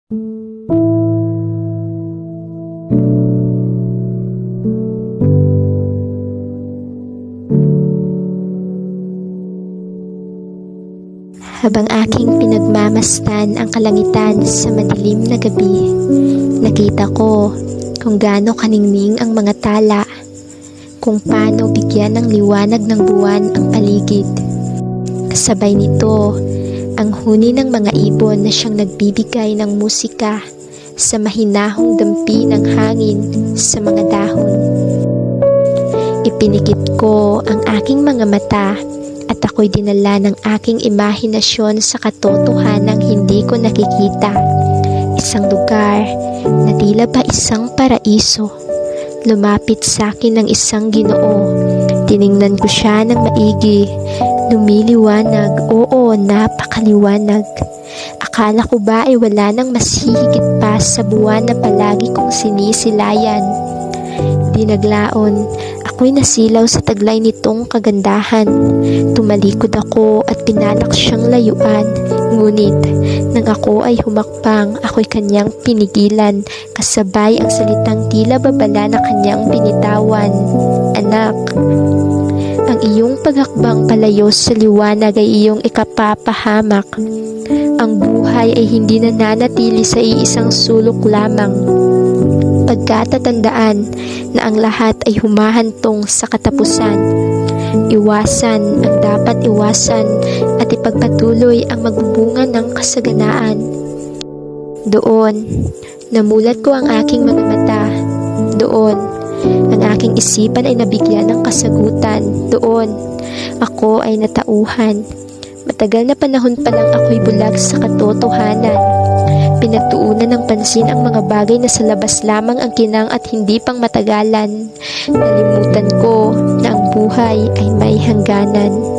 Habang aking pinagmamasdan ang kalangitan sa madilim na gabi, nakita ko kung gaano kaningning ang mga tala, kung paano bigyan ng liwanag ng buwan ang paligid. Kasabay nito, ang huni ng mga ibon na siyang nagbibigay ng musika sa mahinahong dampi ng hangin sa mga dahon. Ipinikit ko ang aking mga mata at ako'y dinala ng aking imahinasyon sa katotohanang hindi ko nakikita. Isang lugar na tila ba isang paraiso. Lumapit sa akin ng isang Ginoo. Tiningnan ko siya ng maigi. Lumiliwanag, oo, napakaliwanag. Akala ko ba ay wala nang mas hihigit pa sa buwan na palagi kong sinisilayan. Di naglaon, ako'y nasilaw sa taglay nitong kagandahan. Tumalikod ako at pinalak siyang layuan. Ngunit, nang ako ay humakbang, ako'y kanyang pinigilan. Kasabay ang salitang tila babala na kanyang binitawan. Anak, ang iyong paghakbang palayo sa liwanag ay iyong ikapapahamak. Ang buhay ay hindi nananatili sa iisang sulok lamang. Pagkatatandaan na ang lahat ay humahantong sa katapusan. Iwasan ang dapat iwasan at ipagpatuloy ang magbubunga ng kasaganaan. Doon, namulat ko ang aking mga mata. Doon, ang aking isipan ay nabigyan ng kasagutan. Doon, ako ay natauhan. Matagal na panahon pa lang ako'y bulag sa katotohanan. Pinagtuunan ng pansin ang mga bagay na sa labas lamang ang kinang at hindi pang matagalan. Nalimutan ko na ang buhay ay may hangganan.